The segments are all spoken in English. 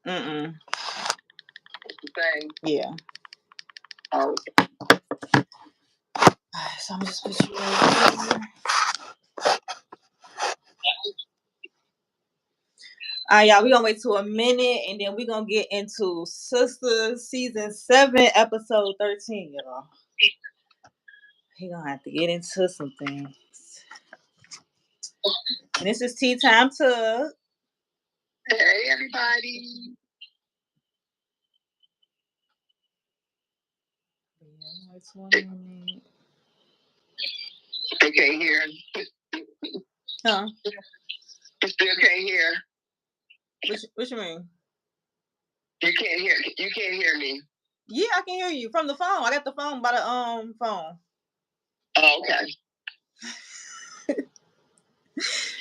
Mm-mm. It's the same. Yeah. Oh. So I'm just put you right here. All right, y'all. We're gonna wait till a minute, and then we're gonna get into Sistas season 7, episode 13, y'all. He gonna have to get into some things. And this is Tea Time Tug. Hey, everybody. They can't hear. Huh? You still can't hear. What you mean? You can't hear. You can't hear me. Yeah, I can hear you from the phone. I got the phone by the phone. Oh, okay.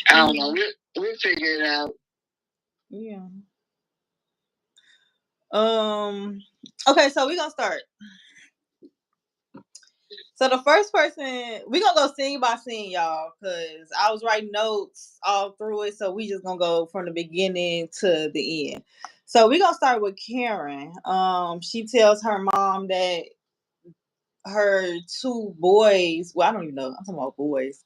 I don't know. We'll figure it out. Yeah. Okay, so we're gonna start. So the first person, we're gonna go scene by scene, y'all, because I was writing notes all through it, so we just gonna go from the beginning to the end. So we're gonna start with Karen. She tells her mom that her 2 boys, well, I don't even know, I'm talking about boys.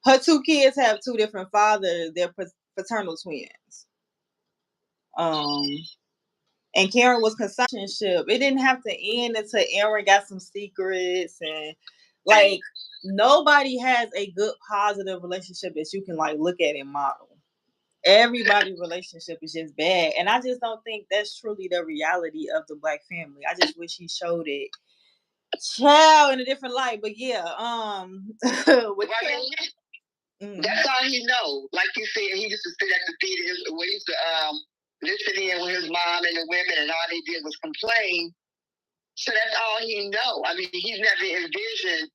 Her 2 kids have 2 different fathers. They're fraternal twins. And Karen was concerned. It didn't have to end until Aaron got some secrets, and like nobody has a good positive relationship that you can like look at and model. Everybody's relationship is just bad, and I just don't think that's truly the reality of the Black family. I just wish he showed it, child, in a different light. But yeah, with that's all he know. Like you said, he used to sit at the theater. We used to listen in with his mom and the women, and all they did was complain. So that's all he know. I mean, he's never envisioned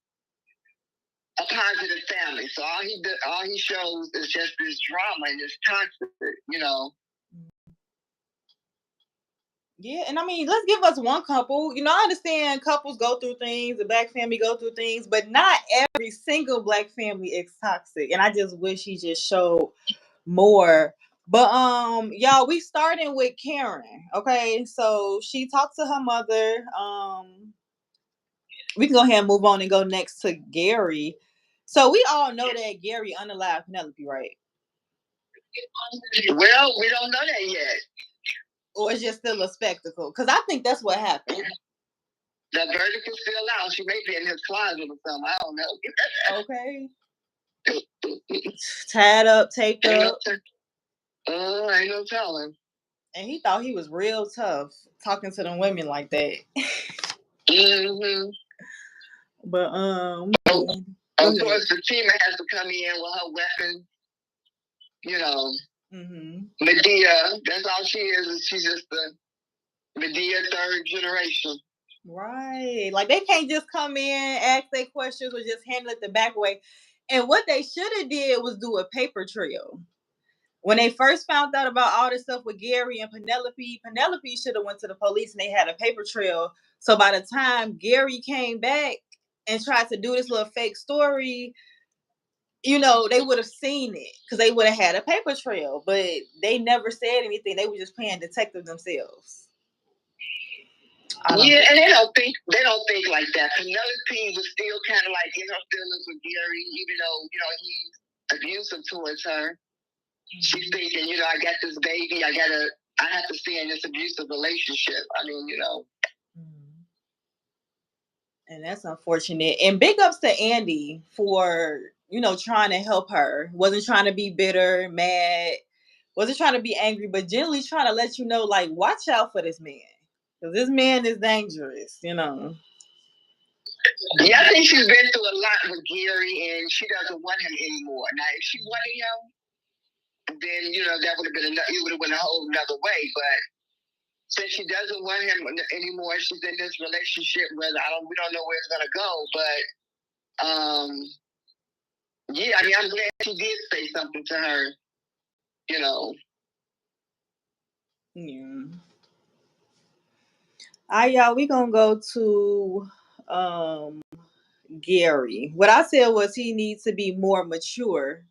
a positive family. So all he shows is just this drama and this toxic, you know. Yeah, and I mean, let's give us one couple. You know, I understand couples go through things, the Black family go through things, but not every single Black family is toxic. And I just wish he just showed more. But y'all, we starting with Karen. Okay, so she talked to her mother. We can go ahead and move on and go next to Gary. So we all know that Gary unalived Penelope, right? Well, we don't know that yet. Or it's just still a spectacle? Because I think that's what happened. The verdict is still out. She may be in his closet or something. I don't know. Okay. Tied up, taped up. Ain't no telling. And he thought he was real tough talking to them women like that. Mm-hmm. But of course, the team has to come in with her weapon. You know, Medea. That's all she is. She's just the Medea 3rd generation. Right. Like they can't just come in, ask their questions, or just handle it the back way. And what they should have did was do a paper trail. When they first found out about all this stuff with Gary and Penelope should have went to the police and they had a paper trail. So by the time Gary came back and tried to do this little fake story, you know, they would have seen it because they would have had a paper trail. But they never said anything. They were just playing detective themselves. Yeah, and they don't think like that. Penelope was still kind of like in her feelings with Gary, even though, you know, he's abusive towards her. She's thinking, you know, I got this baby, I have to stay in this abusive relationship. I mean, you know. And that's unfortunate. And big ups to Andy for, you know, trying to help her. Wasn't trying to be bitter, mad, wasn't trying to be angry, but generally trying to let you know, like, watch out for this man. Because this man is dangerous, you know. Yeah, I think she's been through a lot with Gary, and she doesn't want him anymore. Now, if she wanted him, then, you know, that would have been it would have went a whole another way. But since she doesn't want him anymore, she's in this relationship where we don't know where it's gonna go. But yeah, I mean, I'm glad she did say something to her. You know. Yeah. All right, y'all. We gonna go to Gary. What I said was he needs to be more mature.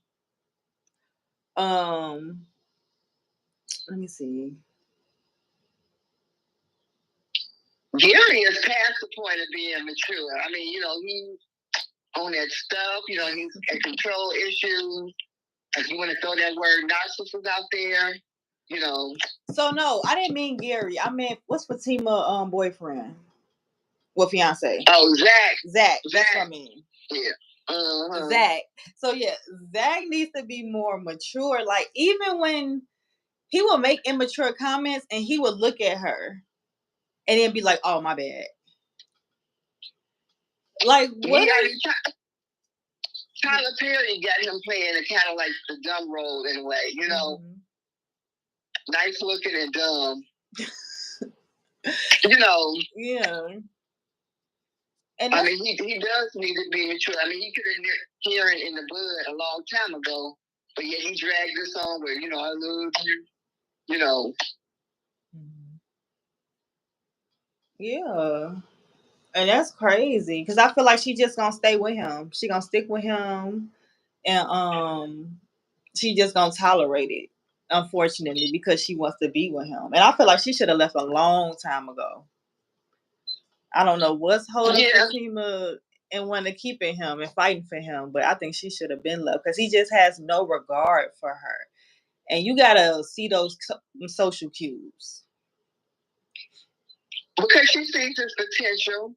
Let me see. Gary is past the point of being mature. I mean, he's on that stuff. He's got control issues. If you want to throw that word narcissist out there, So no, I didn't mean Gary. I meant what's Fatima boyfriend? Well, fiance. Oh, Zach. That's what I mean. Yeah. Uh-huh. Zach. So yeah, Zach needs to be more mature. Like even when he will make immature comments and he would look at her and then be like, "Oh, my bad." Like what? Tyler Perry got him playing a kind of like the dumb role in a way, Mm-hmm. Nice looking and dumb. Yeah. And I mean, he does need to be mature. I mean, he could have heard it in the bud a long time ago, but yet he dragged this on where, I love you, Yeah. And that's crazy because I feel like she just gonna stay with him. She gonna stick with him, and she just gonna tolerate it. Unfortunately, because she wants to be with him, and I feel like she should have left a long time ago. I don't know what's holding Fatima and wanting to keeping him and fighting for him, but I think she should have been left because he just has no regard for her, and you gotta see those social cues. Because she sees his potential.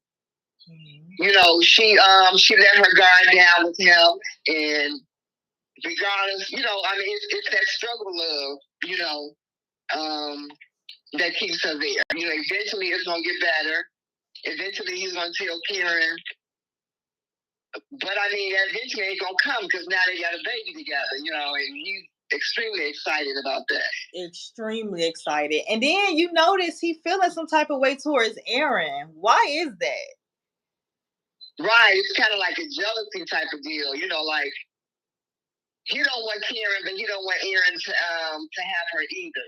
She let her guard down with him, and regardless, I mean, it's that struggle of, that keeps her there. Eventually it's gonna get better. Eventually he's gonna tell Karen, but I mean, eventually ain't gonna come because now they got a baby together, and he's extremely excited about that. Extremely excited. And then you notice he feeling some type of way towards Aaron. Why is that? Right, it's kind of like a jealousy type of deal, like he don't want Karen, but he don't want Aaron to have her either,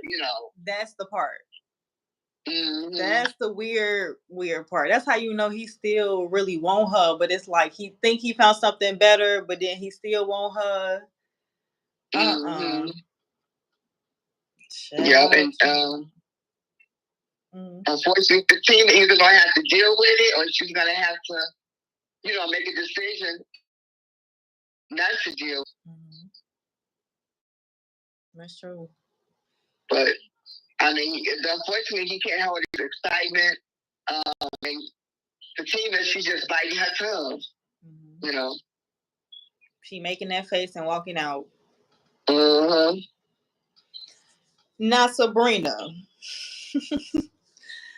That's the part. Mm-hmm. That's the weird part. That's how you know he still really want her, but it's like he think he found something better, but then he still want her. Mm-hmm. Yeah, and unfortunately, the team either gonna have to deal with it, or she's gonna have to, make a decision not to deal. Mm-hmm. That's true. But I mean, unfortunately, he can't hold his excitement. And Fatima, she's just biting her tongue. Mm-hmm. She making that face and walking out. Mm-hmm. Now Sabrina.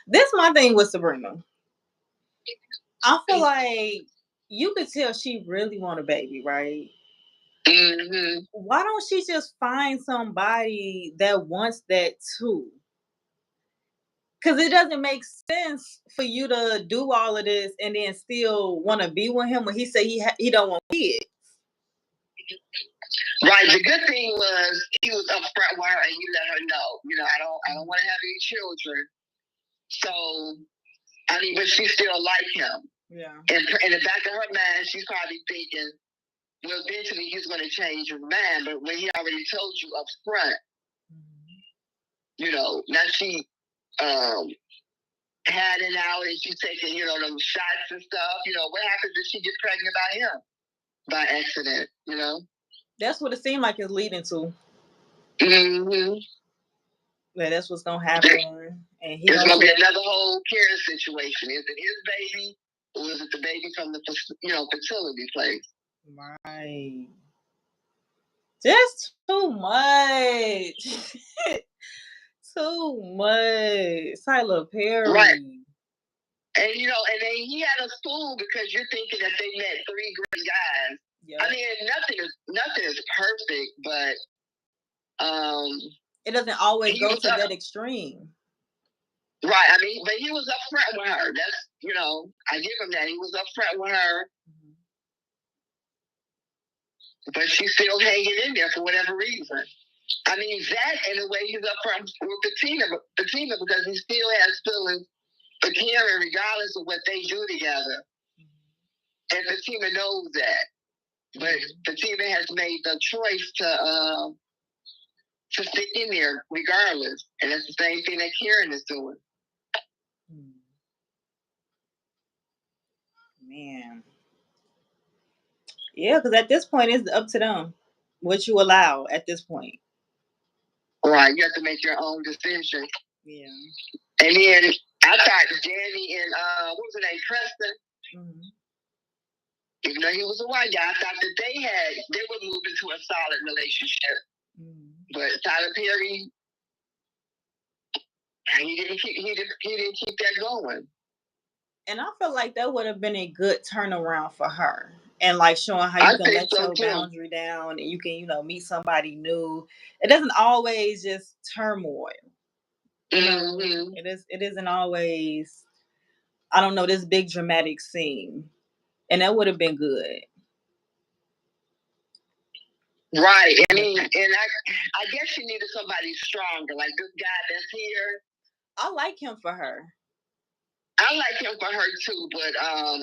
This my thing with Sabrina. I feel like you could tell she really want a baby, right? Mm-hmm. Why don't she just find somebody that wants that too? Because it doesn't make sense for you to do all of this and then still want to be with him when he said he don't want kids. Right. The good thing was he was upfront with her and he let her know. I don't want to have any children. So, I mean, but she still liked him. Yeah. And in the back of her mind, she's probably thinking, well, eventually he's going to change his mind. But when he already told you up front, now she had it out and she's taking, them shots and stuff. What happens if she gets pregnant by him by accident, That's what it seemed like it's leading to. Mm-hmm. Yeah, that's what's going to happen. And it's going to be another whole Karen situation. Is it his baby or is it the baby from the, fertility place? Right. Just too much. Too much. Tyler Perry. Right. And and then he had a fool because you're thinking that they met three great guys. Yep. I mean, nothing is perfect, but it doesn't always go to that extreme. Right. I mean, but he was upfront with her. That's I give him that. He was upfront with her. But she's still hanging in there for whatever reason. I mean, Zach, in a way, he's upfront with Fatima because he still has feelings for Karen regardless of what they do together. And Fatima knows that. But Fatima has made the choice to stick in there regardless. And that's the same thing that Karen is doing. Man. Yeah, because at this point, it's up to them what you allow at this point. Right, you have to make your own decision. Yeah. And then I thought Danny and what was his name, Preston. Mm-hmm. Even though he was a white guy, I thought that they would move into a solid relationship. Mm-hmm. But Tyler Perry, he didn't keep that going. And I feel like that would have been a good turnaround for her. And like showing how you can let your boundary down and you can, meet somebody new. It doesn't always just turmoil. Mm-hmm. It isn't always, I don't know, this big dramatic scene. And that would have been good. Right. I mean, and I guess she needed somebody stronger, like this guy that's here. I like him for her. I like him for her too, but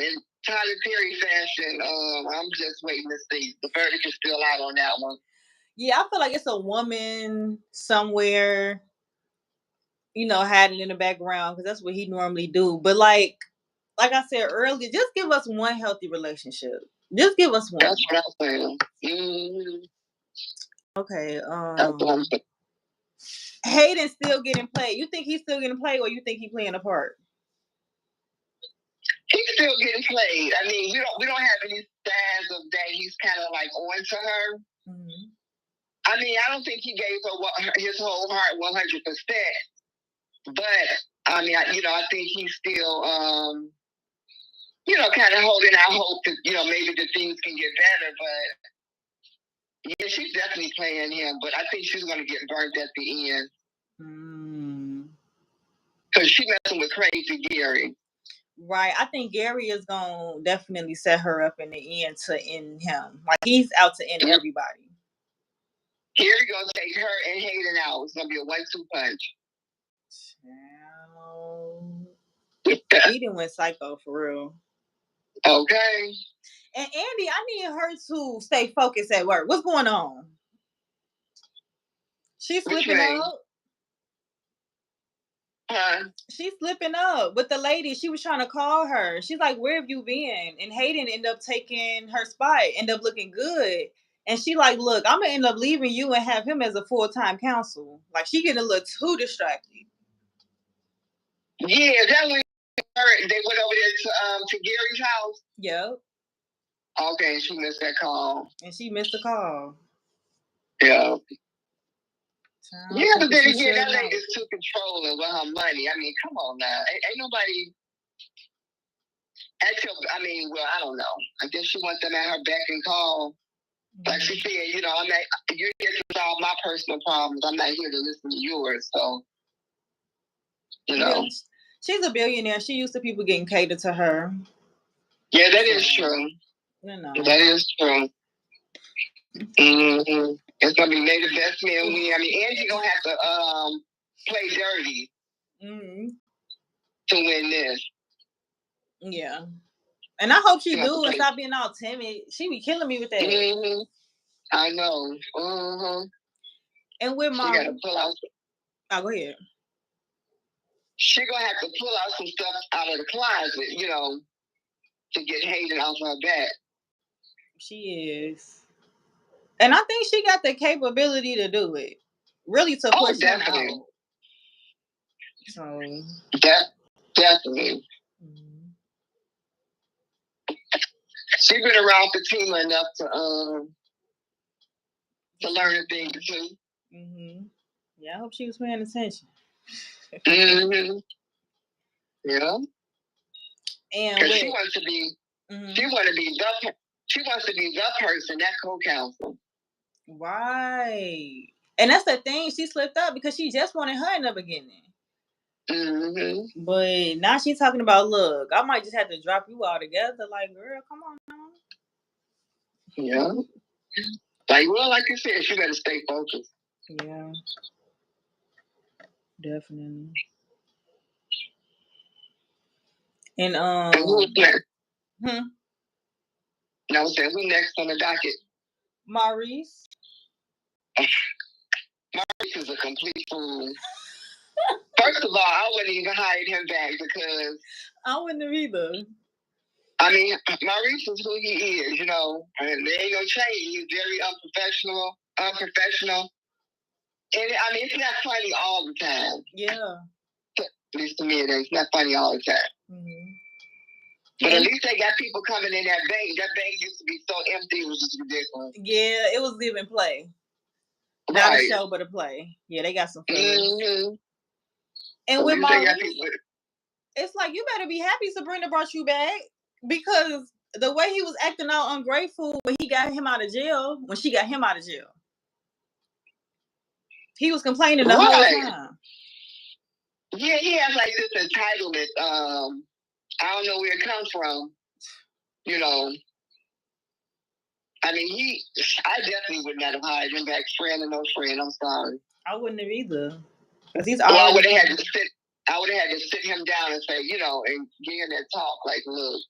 in Tyler Perry fashion, I'm just waiting to see. The verdict is still out on that one. Yeah, I feel like it's a woman somewhere, hiding in the background because that's what he normally do. But like I said earlier, just give us one healthy relationship. Just give us one. That's what I'm saying. Mm-hmm. Okay. Hayden's still getting played. You think he's still getting played, or you think he's playing a part? He's still getting played. I mean, we don't have any signs of that. He's kind of like on to her. Mm-hmm. I mean, I don't think he gave her his whole heart 100%. But I mean, I think he's still, kind of holding out hope that maybe the things can get better. But yeah, she's definitely playing him. But I think she's going to get burnt at the end. Because she's messing with crazy Gary. Right. I think Gary is going to definitely set her up in the end to end him. Like, he's out to end everybody. Gary going to take her and Hayden out. It's going to be a 1-2 punch. He done went psycho for real. Okay. And Andy, I need her to stay focused at work. What's going on? She's slipping up. Huh? She's slipping up with the lady. She was trying to call her. She's like, "Where have you been?" And Hayden ended up taking her spot, ended up looking good. And she like, "Look, I'm gonna end up leaving you and have him as a full-time counsel." Like, she getting a little too distracted. Yeah, that was they went over there to Gary's house. Yep. Okay, she missed that call. And she missed the call. Yeah. Yeah, but then again, that lady's too controlling with her money. I mean, come on now. Ain't nobody. I don't know. I guess she wants them at her beck and call. Mm-hmm. Like she said, you're here to solve my personal problems. I'm not here to listen to yours. So, Yeah, she's a billionaire. She used to people getting catered to her. Yeah, that is true. That is true. Mm-hmm. It's gonna be may the best man win. I mean, Angie gonna have to play dirty to win this. Yeah, and I hope she do and stop being all timid. She be killing me with that. Mm-hmm. I know. Mm-hmm. And with my, gotta pull out. Oh, go ahead. She gonna have to pull out some stuff out of the closet, to get Hayden off her back. She is. And I think she got the capability to do it. Really, to push him out. So. Definitely. Mm-hmm. She's been around Fatima enough to learn a thing too. Mm-hmm. Yeah, I hope she was paying attention. Mm-hmm. Yeah. And she wants to be, she wants to be the person, that co-counsel. Right. And that's the thing. She slipped up because she just wanted her in the beginning. Mm-hmm. But now she's talking about, look, I might just have to drop you all together. Like, girl, come on now. Yeah. Like you said, she better stay focused. Yeah. Definitely. And who's next? No, who's next on the docket? Maurice. Maurice is a complete fool. First of all, I wouldn't even hire him back because I wouldn't have either. I mean, Maurice is who he is, you know, and there ain't no change. He's very unprofessional. And I mean, it's not funny all the time. Yeah. At least to me, it's not funny all the time. Mm-hmm. But at least they got people coming in that bank. That bank used to be so empty, it was just ridiculous. Yeah, it was even play. Not a show, but a play. Yeah, they got some fans. Mm-hmm. And with Maurice, it's like, you better be happy Sabrina brought you back, because the way he was acting out ungrateful when she got him out of jail, he was complaining the whole time. Yeah, he has like this entitlement. I don't know where it comes from. You know, I mean, I definitely would not have hired him back, friend or no friend. I'm sorry. I wouldn't have either. Because he's I would have had to sit him down and say, you know, and give him that talk, like, look,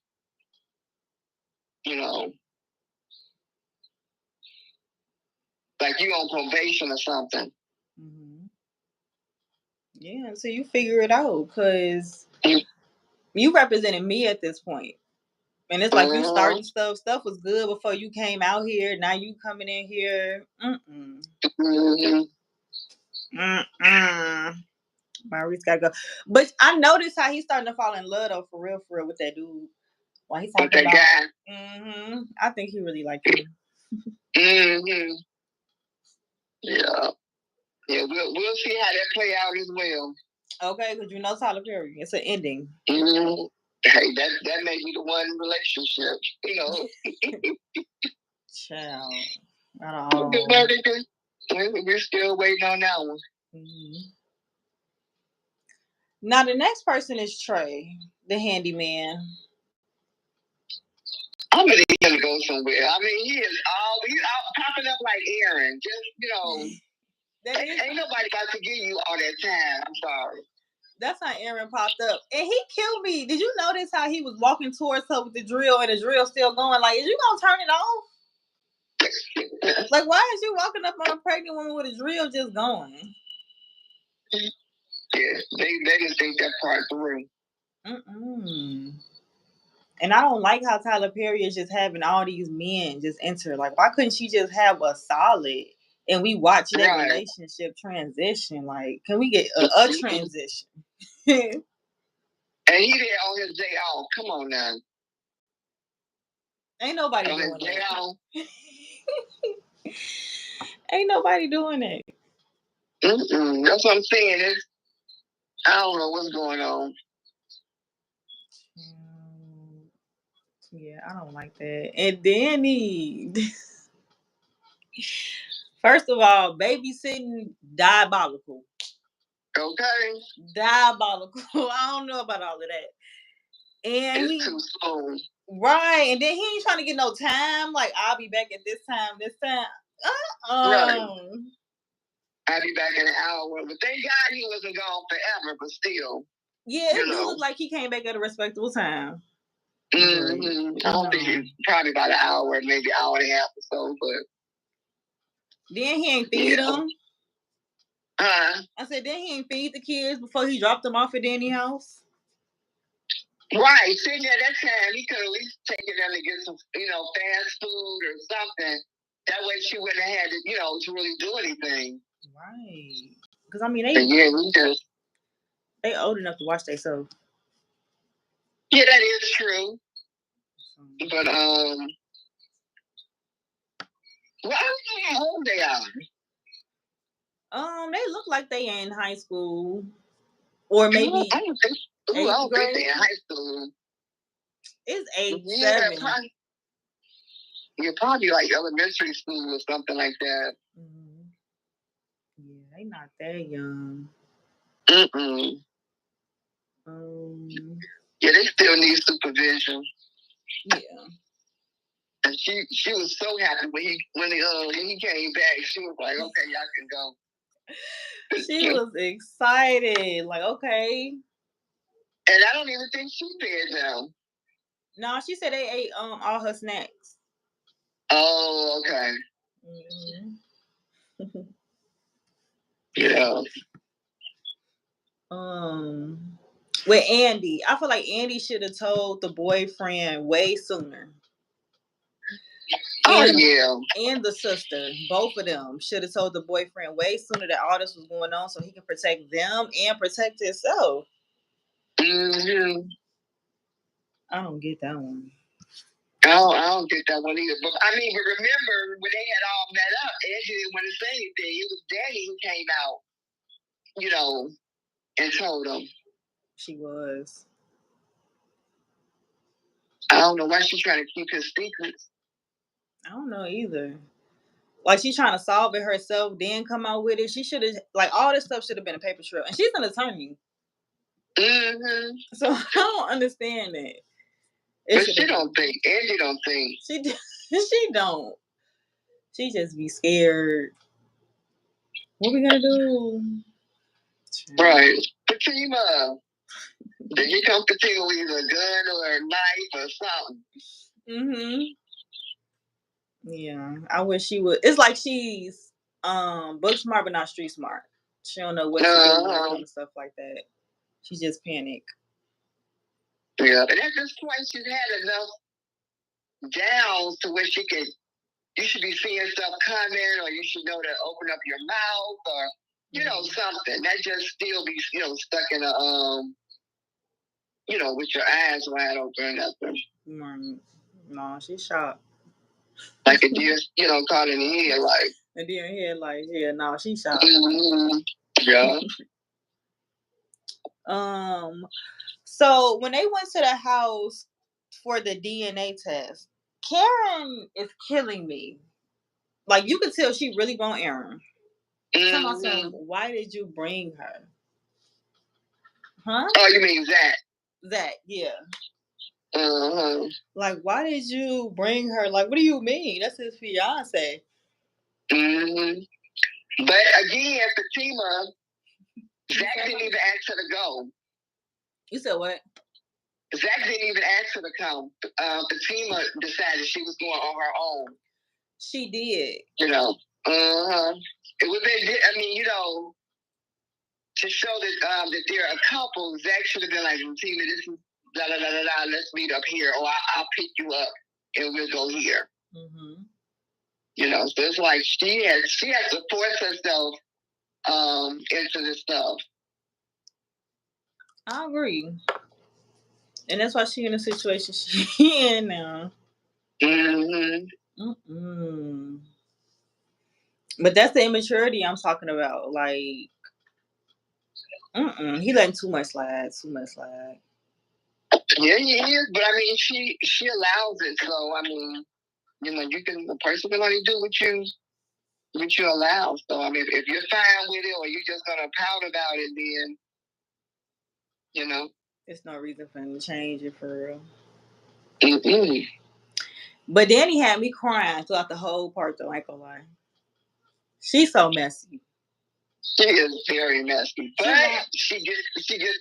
you know, like you on probation or something. Mm-hmm. Yeah, so you figure it out, because you represented me at this point. And it's like, you starting stuff. Stuff was good before you came out here. Now you coming in here. Maurice gotta go. But I noticed how he's starting to fall in love, though, for real, with that dude. While he's talking about that guy. I think he really liked him. Yeah. Yeah, we'll see how that play out as well. Okay, because you know Tyler Perry. It's an ending. Hey, that may be the one relationship, you know. Child. Not all. We're still waiting on that one. Now the next person is Trey, the handyman. I'm ready to go somewhere. I mean, he's out popping up like Aaron. Just, you know, ain't nobody about to give you all that time. I'm sorry. That's how Aaron popped up. And he killed me. Did you notice how he was walking towards her with the drill, and the drill still going? Like, is you going to turn it off? Like, why is you walking up on a pregnant woman with a drill just going? Yeah, they didn't think that part through. And I don't like how Tyler Perry is just having all these men just enter. Like, why couldn't she just have a solid and we watch their relationship transition? Like, can we get a transition? And he there on his day off. Come on now. Ain't nobody doing that. Ain't nobody doing it. That's what I'm saying. I don't know what's going on. Yeah, I don't like that. And then first of all, babysitting, diabolical. Okay. Diabolical. I don't know about all of that. And it's too slow. Right. And then he ain't trying to get no time. Like, I'll be back at this time. Right. I'll be back in an hour. But thank God he wasn't gone forever, but still. Yeah, it do look like he came back at a respectable time. I don't think it's probably about an hour, maybe an hour and a half or so, but then he ain't feed them. I said, then he ain't feed the kids before he dropped them off at Danny's house. Right, sitting at that time, he could at least taken them to get some, fast food or something. That way she wouldn't have had to, to really do anything. Right. Because, I mean, they old enough to watch themselves. Yeah, that is true. But, well, I don't know how old they are. They look like they in high school. Or maybe I don't think they're in high school. It's 8, 7. You're probably like elementary school or something like that. Yeah, they not that young. Yeah, they still need supervision. Yeah. And she was so happy when he came back. She was like, okay, y'all can go. She was excited. Like, okay. And I don't even think she did now. No, she said they ate all her snacks. Oh, okay. Yeah. with Andy. I feel like Andy should have told the boyfriend way sooner. Oh And yeah. and the sister, both of them should have told the boyfriend way sooner that all this was going on, so he can protect them and protect himself. Mm-hmm. I don't get that one. I don't get that one either. But I mean, but remember when they had all met up, Angie didn't want to say anything. It was Danny who came out, you know, and told them. She was. I don't know why she's trying to keep his secrets. I don't know either. Like she's trying to solve it herself, then come out with it. She should have like all this stuff should have been a paper trail, and she's an attorney. Mm-hmm. So I don't understand that. But she don't think. Angie don't think. She don't. She just be scared. What we gonna do? Right. Fatima. Then you come Fatima with either a gun or a knife or something. Mm-hmm. Yeah. I wish she would. It's like she's book smart but not street smart. She don't know what to do when it comes to stuff like that. She just panic. Yeah. And at this point she's had enough down to where you should be seeing stuff coming, or you should know to open up your mouth, or you know something. That just still be stuck in a with your eyes wide open. No, she's shocked. Like a deer, caught in the headlight. A deer in headlights. Yeah, no, she's shocked. Mm-hmm. Yeah. So when they went to the house for the DNA test, Karen is killing me. Like you could tell she really want Aaron. Mm-hmm. Why did you bring her? Huh? Oh, you mean Zach? Zach, yeah. Mm-hmm. Like, why did you bring her? Like, what do you mean? That's his fiance. Mm-hmm. But again, Fatima, Zach didn't even ask her to go. You said what? Zach didn't even ask her to come. Fatima decided she was going on her own. She did. It would be, I mean, to show that that they're a couple, Zach should have been like, Fatima, this is da da da da da. Let's meet up here, or I'll pick you up and we'll go here. Mm-hmm. So it's like she has to force herself into this stuff. I agree, and that's why she's in the situation she's in now. Mm-hmm. But that's the immaturity I'm talking about. Like, he letting too much slide. Too much slide. Yeah, he is. But I mean, she allows it. So I mean, a person can only do what you allow. So I mean, if you're fine with it, or you're just gonna pout about it, then there's no reason for him to change it for real. Mm-mm. But Danny had me crying throughout the whole part, though. I ain't gonna lie. She's so messy. She is very messy, but she gets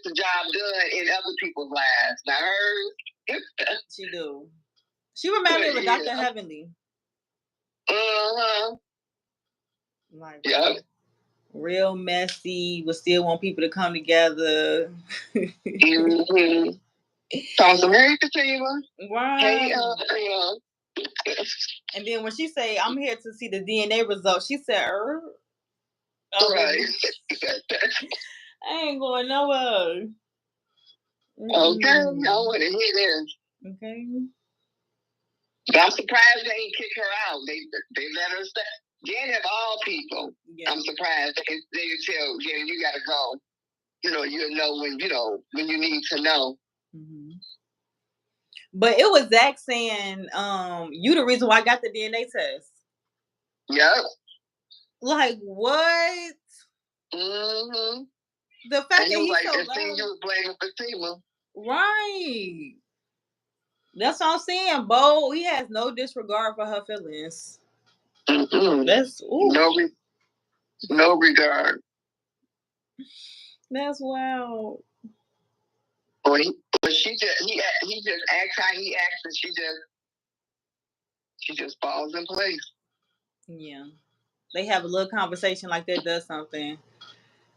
the job done in other people's lives. Not hers. She do. She reminded me of Dr. Heavenly. Like, yeah. Real messy, but still want people to come together. Mm-hmm. Awesome. Hey, Fatima. Wow. Hey, and then when she say, "I'm here to see the DNA results," she said, Right. I ain't going nowhere. Okay, I want to hear this. Okay. But I'm surprised they didn't kick her out. They let her stay. Jen, of all people, I'm surprised they tell Jen, you gotta go. You'll know when you need to know. Mm-hmm. But it was Zach saying, you the reason why I got the DNA test. Yep. Like what? Mm-hmm. The fact that he's so loud. You was blaming Fatima. Right. That's what I'm saying, Bo. He has no disregard for her feelings. Mm-hmm. That's no regard. That's wild. But he just acts how he acts, and she just falls in place. Yeah, they have a little conversation like that does something,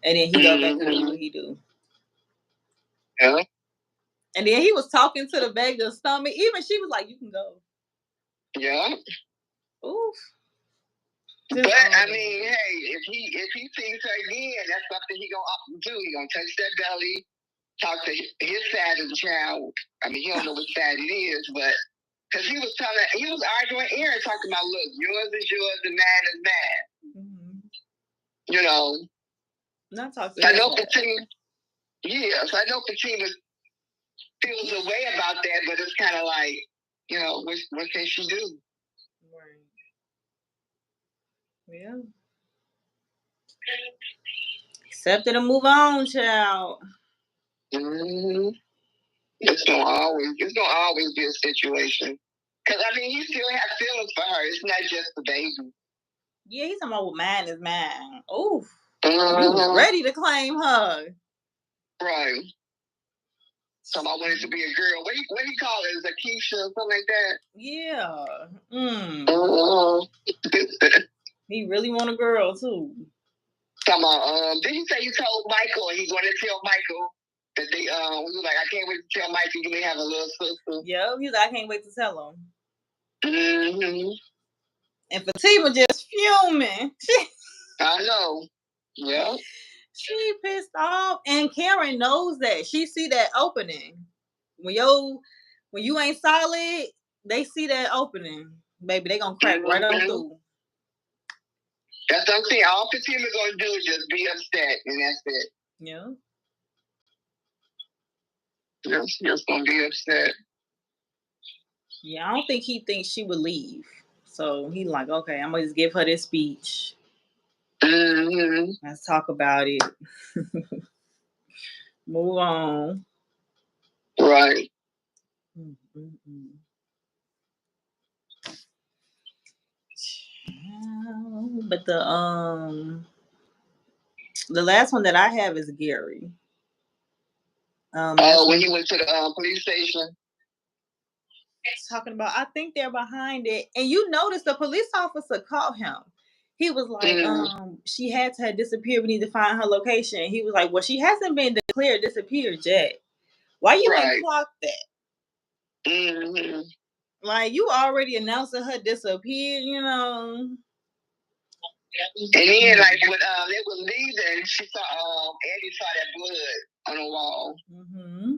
and then he go back and do what he do. Yeah. And then he was talking to the back of the stomach. Even she was like, "You can go." Yeah. Oof. But I mean, hey, if he sees her again, that's something he gonna do. He gonna touch that belly, talk to his side of the child. I mean, he don't know which side it is, but because he was arguing Aaron, talking about, look, yours is yours and mine is mine. Mm-hmm. You know. Not talking. So I know Fatima. Yes, I know Fatima feels a way about that, but it's kind of like, you know, what can she do? Right. Yeah. Accept it and move on, child. Mm-hmm. It's gonna always be a situation. Cause I mean, he still has feelings for her. It's not just the baby. Yeah, he's talking about what mine is mine. Oof. Mm-hmm. You was ready to claim her. Right. So I wanted to be a girl. What do you call it? Is it Keisha or something like that? Yeah. He really want a girl too. Come on. Did he say you told Michael and he's going to tell Michael that they he was like, I can't wait to tell Michael you may have a little sister. Yep, he was like, I can't wait to tell him. Mm-hmm. And Fatima just fuming. I know. Yeah. She pissed off, and Karen knows that. She see that opening. When you ain't solid, they see that opening. Baby, they gonna crack right on through. That's what I'm saying. All Fatima gonna do is just be upset, and that's it. Yeah. She's just gonna be upset. Yeah, I don't think he thinks she would leave. So he like, okay, I'm gonna just give her this speech. Mm-hmm. Let's talk about it. Move on. Right. Mm-mm. But the last one that I have is Gary. When he went to the police station. Talking about, I think they're behind it, and you notice the police officer called him. He was like, she had to have disappeared. We need to find her location. He was like, well, she hasn't been declared disappeared yet. Why you ain't clocked that? Mm-hmm. Like, you already announced that her disappeared, you know. And then, like, when they were leaving, she saw, Eddie saw that blood on the wall. Mm-hmm.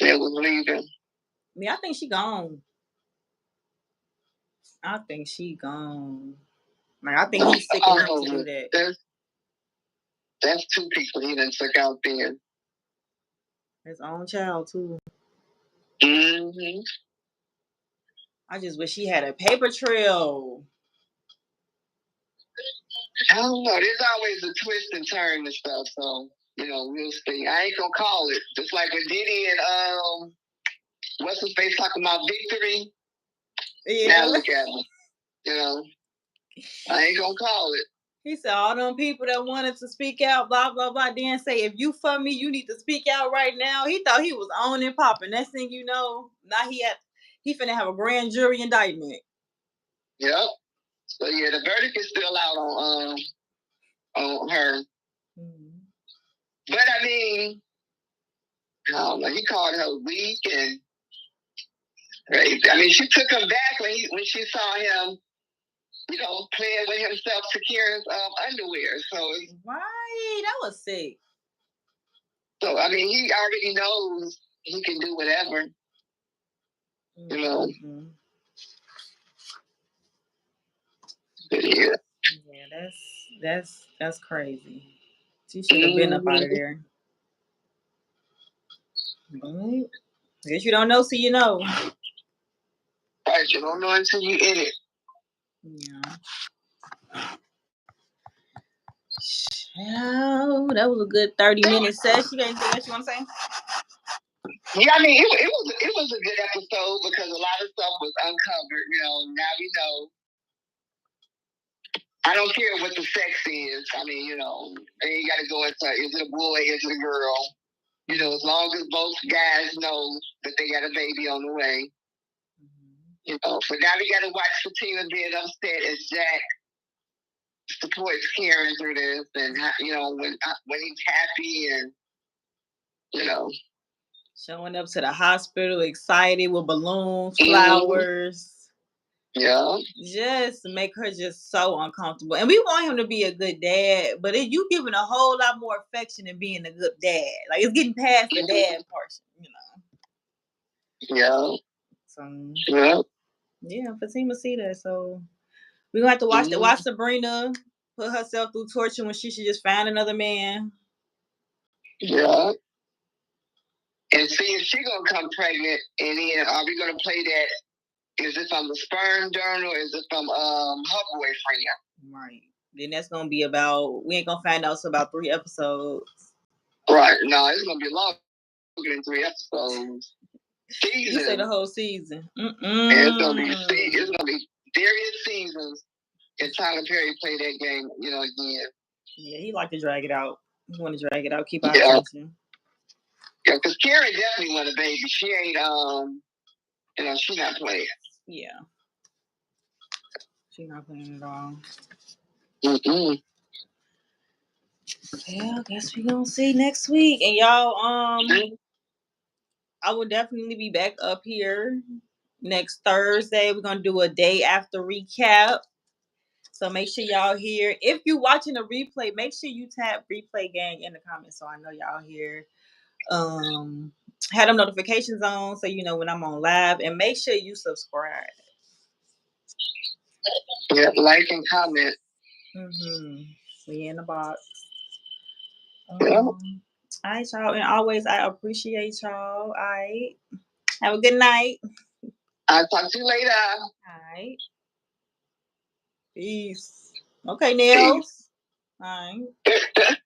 They was leaving. Yeah, I think she gone. I think she gone. Like, I think he's sick enough to do that. That's two people he done took out there. His own child, too. Mm-hmm. I just wish he had a paper trail. I don't know. There's always a twist and turn and stuff, so, you know, we'll see. I ain't gonna call it. Just like when Diddy and, what's his face talking about victory? Yeah. Now look at him. You know, I ain't gonna call it. He said all them people that wanted to speak out, blah, blah, blah, then say, if you for me, you need to speak out right now. He thought he was on and popping. Next thing you know, now he finna have a grand jury indictment. Yep. So yeah, the verdict is still out on her. Mm-hmm. But I mean, I don't know, he called her weak and right. I mean, she took him back when she saw him, you know, playing with himself securing underwear. So right, that was sick. So I mean, he already knows he can do whatever. Mm-hmm. You know. Yeah. Yeah, that's crazy. She should have been up out of there. Right. I guess you don't know, so you know. Right, you don't know until you in it. Yeah. Oh, that was a good 30-minute session. You got anything else you want to say? Yeah, I mean, it was a good episode because a lot of stuff was uncovered. You know, now we know. I don't care what the sex is. I mean, you know, they ain't got to go into is it a boy, is it a girl? You know, as long as both guys know that they got a baby on the way. Mm-hmm. You know, but now we got to watch Fatima being upset as Jack supports Karen through this, and you know when he's happy and You know, showing up to the hospital excited with balloons, flowers. Yeah. Just make her just so uncomfortable. And we want him to be a good dad, but you giving a whole lot more affection than being a good dad. Like it's getting past the dad portion, Yeah. So yeah, Fatima see that. So we're gonna have to watch Sabrina put herself through torture when she should just find another man. Yeah. And see if she gonna come pregnant, and then are we gonna play that? Is it from the sperm donor? Or is it from her boyfriend? Right. Then that's gonna be about. We ain't gonna find out till about 3 episodes. Right. No, it's gonna be longer than 3 episodes. Season. You say the whole season. It's gonna be various seasons. And Tyler Perry play that game, again. Yeah, he like to drag it out. He want to drag it out, keep our attention. Yeah, because Karen definitely want a baby. She ain't, she not playing. Yeah. She not playing at all. Yeah, I guess we gonna see next week. And y'all, I will definitely be back up here next Thursday. We're gonna do a day after recap. So make sure y'all here. If you're watching a replay, make sure you tap replay gang in the comments so I know y'all here. Have them notifications on so you know when I'm on live, and make sure you subscribe. Yeah, like and comment. We in the box. All right, y'all. And always, I appreciate y'all. All right. Have a good night. I'll talk to you later. All right. Peace. Okay, Nels. All right.